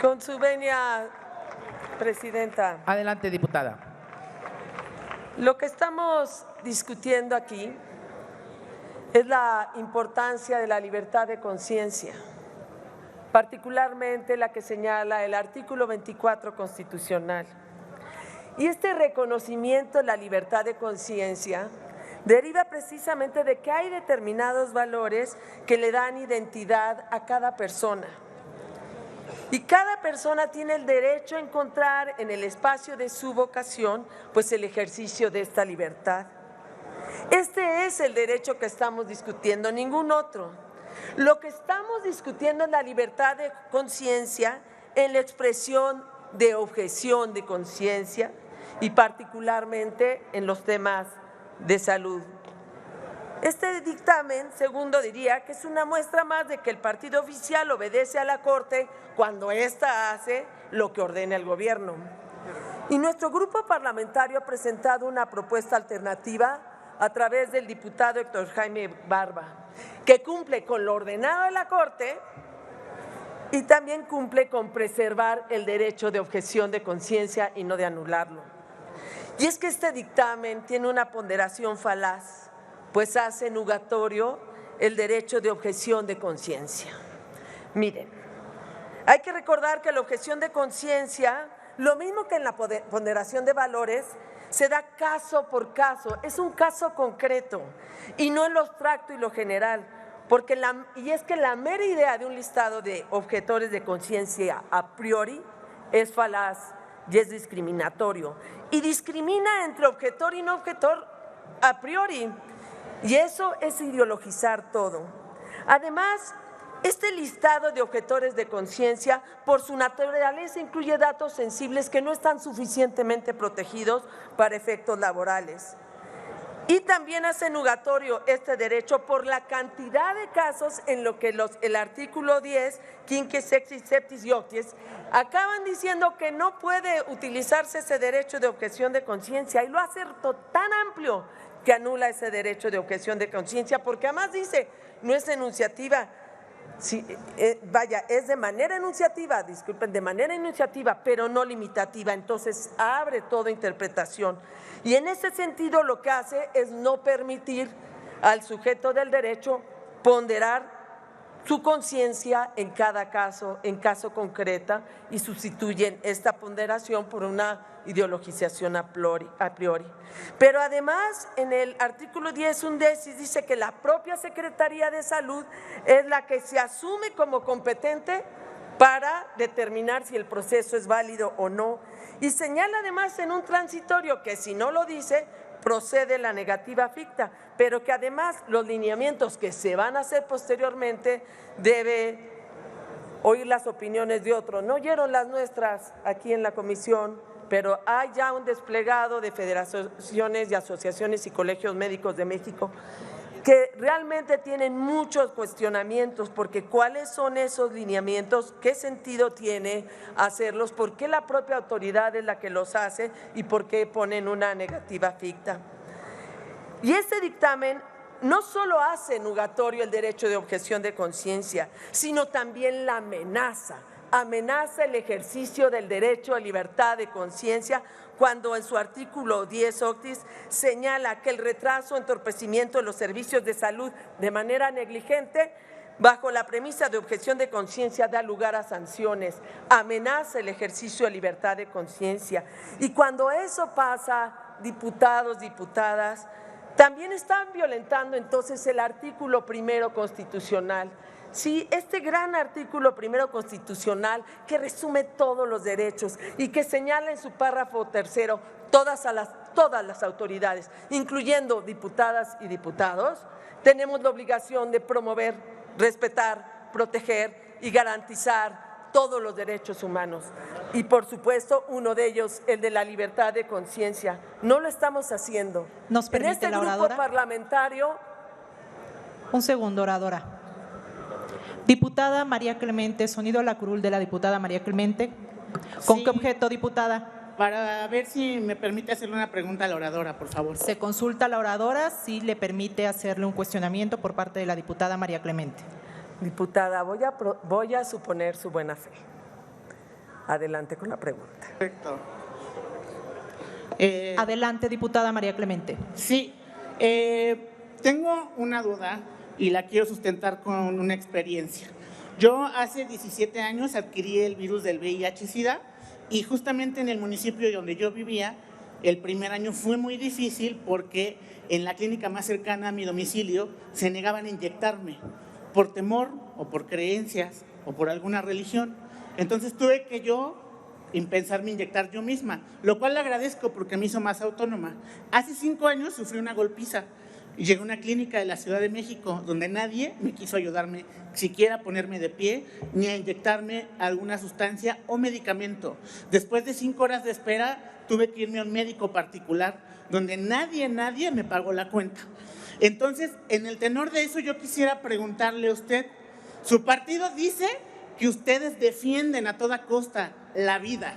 Con su venia, Presidenta. Adelante, diputada. Lo que estamos discutiendo aquí es la importancia de la libertad de conciencia, particularmente la que señala el artículo 24 constitucional. Y este reconocimiento de la libertad de conciencia deriva precisamente de que hay determinados valores que le dan identidad a cada persona. Y cada persona tiene el derecho a encontrar en el espacio de su vocación, pues el ejercicio de esta libertad. Este es el derecho que estamos discutiendo, ningún otro. Lo que estamos discutiendo es la libertad de conciencia en la expresión de objeción de conciencia y particularmente en los temas de salud. Este dictamen, segundo, diría que es una muestra más de que el partido oficial obedece a la Corte cuando ésta hace lo que ordena el gobierno. Y nuestro grupo parlamentario ha presentado una propuesta alternativa a través del diputado Héctor Jaime Barba, que cumple con lo ordenado de la Corte y también cumple con preservar el derecho de objeción de conciencia y no de anularlo. Y es que este dictamen tiene una ponderación falaz, pues hace nugatorio el derecho de objeción de conciencia. Miren, hay que recordar que la objeción de conciencia, lo mismo que en la ponderación de valores, se da caso por caso, es un caso concreto y no en lo abstracto y lo general, y es que la mera idea de un listado de objetores de conciencia a priori es falaz y es discriminatorio, y discrimina entre objetor y no objetor a priori. Y eso es ideologizar todo. Además, este listado de objetores de conciencia, por su naturaleza, incluye datos sensibles que no están suficientemente protegidos para efectos laborales. Y también hace nugatorio este derecho por la cantidad de casos en lo que el artículo 10, quinque sexis septis y octies, acaban diciendo que no puede utilizarse ese derecho de objeción de conciencia y lo hace tan amplio que anula ese derecho de objeción de conciencia, porque además dice, no es enunciativa, es de manera enunciativa, disculpen, de manera enunciativa, pero no limitativa, entonces abre toda interpretación. Y en ese sentido lo que hace es no permitir al sujeto del derecho ponderar su conciencia en cada caso, en caso concreta, y sustituyen esta ponderación por una ideologización a priori. Pero además, en el artículo 10 undécis dice que la propia Secretaría de Salud es la que se asume como competente para determinar si el proceso es válido o no, y señala además en un transitorio que si no lo dice, procede la negativa ficta, pero que además los lineamientos que se van a hacer posteriormente debe oír las opiniones de otros. No oyeron las nuestras aquí en la comisión, pero hay ya un desplegado de federaciones y asociaciones y colegios médicos de México que realmente tienen muchos cuestionamientos, porque ¿cuáles son esos lineamientos? ¿Qué sentido tiene hacerlos? ¿Por qué la propia autoridad es la que los hace? ¿Y por qué ponen una negativa ficta? Y este dictamen no solo hace nugatorio el derecho de objeción de conciencia, sino también la amenaza el ejercicio del derecho a libertad de conciencia, cuando en su artículo 10 octis señala que el retraso o entorpecimiento de los servicios de salud de manera negligente, bajo la premisa de objeción de conciencia, da lugar a sanciones, amenaza el ejercicio de libertad de conciencia. Y cuando eso pasa, diputados, diputadas, también están violentando entonces el artículo 1 constitucional. Sí, este gran artículo 1 constitucional que resume todos los derechos y que señala en su párrafo 3 todas las autoridades, incluyendo diputadas y diputados, tenemos la obligación de promover, respetar, proteger y garantizar todos los derechos humanos. Y por supuesto, uno de ellos, el de la libertad de conciencia. No lo estamos haciendo. ¿Nos permite la oradora? En este grupo parlamentario. Un segundo, oradora. Diputada María Clemente, sonido a la curul de la diputada María Clemente. ¿Con Sí. qué objeto, diputada? Para ver si me permite hacerle una pregunta a la oradora, por favor. Se consulta a la oradora si le permite hacerle un cuestionamiento por parte de la diputada María Clemente. Diputada, voy a suponer su buena fe. Adelante con la pregunta. Perfecto. Adelante, diputada María Clemente. Sí, tengo una duda y la quiero sustentar con una experiencia. Yo hace 17 años adquirí el virus del VIH-Sida y justamente en el municipio donde yo vivía, el primer año fue muy difícil porque en la clínica más cercana a mi domicilio se negaban a inyectarme por temor o por creencias o por alguna religión. Entonces tuve que yo pensarme inyectar yo misma, lo cual le agradezco porque me hizo más autónoma. Hace 5 años sufrí una golpiza y llegué a una clínica de la Ciudad de México donde nadie me quiso ayudarme, siquiera a ponerme de pie, ni a inyectarme alguna sustancia o medicamento. Después de 5 horas de espera, tuve que irme a un médico particular donde nadie me pagó la cuenta. Entonces, en el tenor de eso, yo quisiera preguntarle a usted, su partido dice que ustedes defienden a toda costa la vida.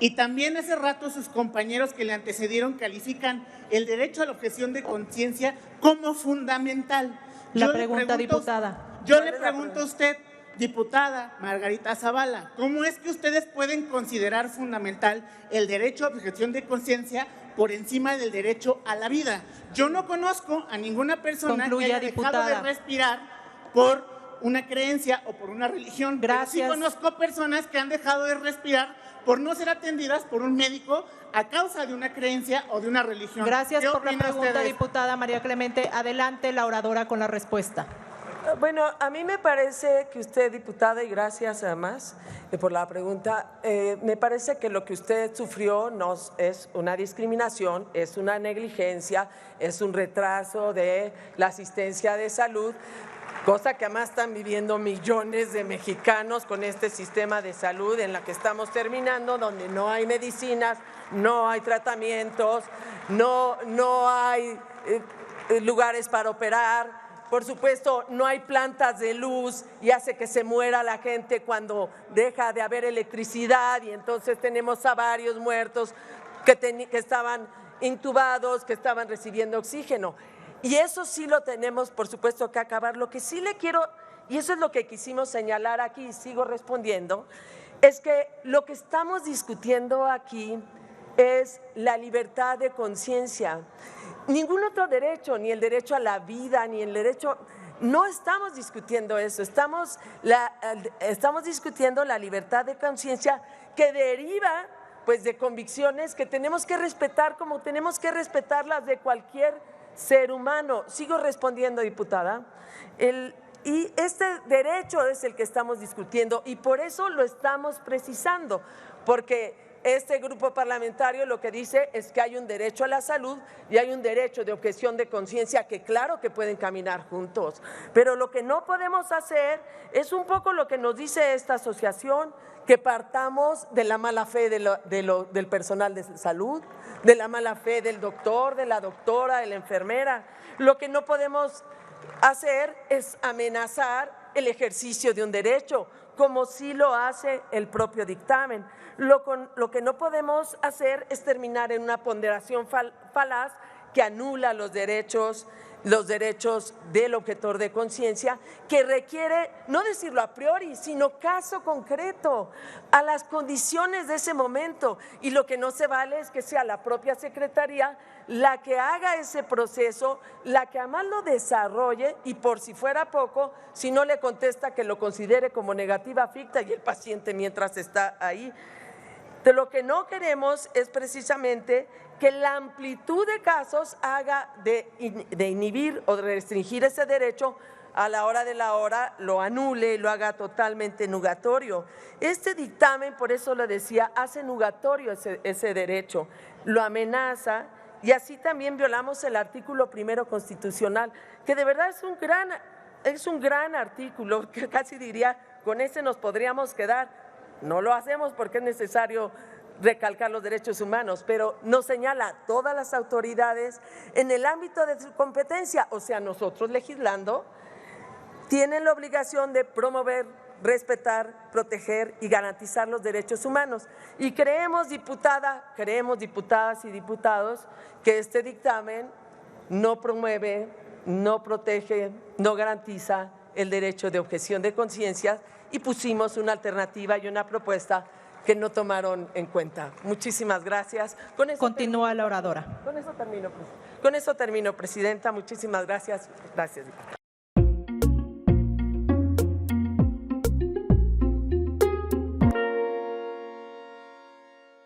Y también hace rato sus compañeros que le antecedieron califican el derecho a la objeción de conciencia como fundamental. La pregunta, diputada. Yo le pregunto a usted, diputada Margarita Zavala, ¿cómo es que ustedes pueden considerar fundamental el derecho a objeción de conciencia por encima del derecho a la vida? Yo no conozco a ninguna persona que haya dejado de respirar por una creencia o por una religión. Gracias. Pero sí conozco personas que han dejado de respirar por no ser atendidas por un médico a causa de una creencia o de una religión. Gracias por la pregunta, ustedes? diputada María Clemente. Adelante, la oradora con la respuesta. Bueno, a mí me parece que usted, diputada, y gracias además por la pregunta, me parece que lo que usted sufrió no es una discriminación, es una negligencia, es un retraso de la asistencia de salud, cosa que además están viviendo millones de mexicanos con este sistema de salud en la que estamos terminando, donde no hay medicinas, no hay tratamientos, no hay lugares para operar. Por supuesto, no hay plantas de luz y hace que se muera la gente cuando deja de haber electricidad y entonces tenemos a varios muertos que estaban intubados, que estaban recibiendo oxígeno. Y eso sí lo tenemos, por supuesto, que acabar. Lo que sí le quiero, y eso es lo que quisimos señalar aquí y sigo respondiendo, es que lo que estamos discutiendo aquí es la libertad de conciencia. Ningún otro derecho, ni el derecho a la vida, ni el derecho… No estamos discutiendo eso, estamos discutiendo la libertad de conciencia que deriva pues, de convicciones que tenemos que respetar como tenemos que respetar las de cualquier ser humano. Sigo respondiendo, diputada. Y este derecho es el que estamos discutiendo y por eso lo estamos precisando, porque este grupo parlamentario lo que dice es que hay un derecho a la salud y hay un derecho de objeción de conciencia que claro que pueden caminar juntos, pero lo que no podemos hacer es un poco lo que nos dice esta asociación, que partamos de la mala fe del personal de salud, de la mala fe del doctor, de la doctora, de la enfermera. Lo que no podemos hacer es amenazar el ejercicio de un derecho, como sí lo hace el propio dictamen. Lo que no podemos hacer es terminar en una ponderación falaz que anula los derechos del objetor de conciencia, que requiere, no decirlo a priori, sino caso concreto, a las condiciones de ese momento. Y lo que no se vale es que sea la propia Secretaría la que haga ese proceso, la que además lo desarrolle y por si fuera poco, si no le contesta que lo considere como negativa ficta y el paciente mientras está ahí. De lo que no queremos es precisamente que la amplitud de casos haga de inhibir o de restringir ese derecho, a la hora de la hora lo anule y lo haga totalmente nugatorio. Este dictamen, por eso lo decía, hace nugatorio ese derecho, lo amenaza y así también violamos el artículo 1 constitucional, que de verdad es un gran artículo, que casi diría, con ese nos podríamos quedar. No lo hacemos porque es necesario recalcar los derechos humanos, pero nos señala a todas las autoridades en el ámbito de su competencia, o sea, nosotros legislando, tienen la obligación de promover, respetar, proteger y garantizar los derechos humanos. Y creemos, diputadas y diputados, que este dictamen no promueve, no protege, no garantiza el derecho de objeción de conciencia y pusimos una alternativa y una propuesta que no tomaron en cuenta. Muchísimas gracias. Con eso Continúa la oradora. Con eso termino, Presidenta. Muchísimas gracias. Gracias, diputada.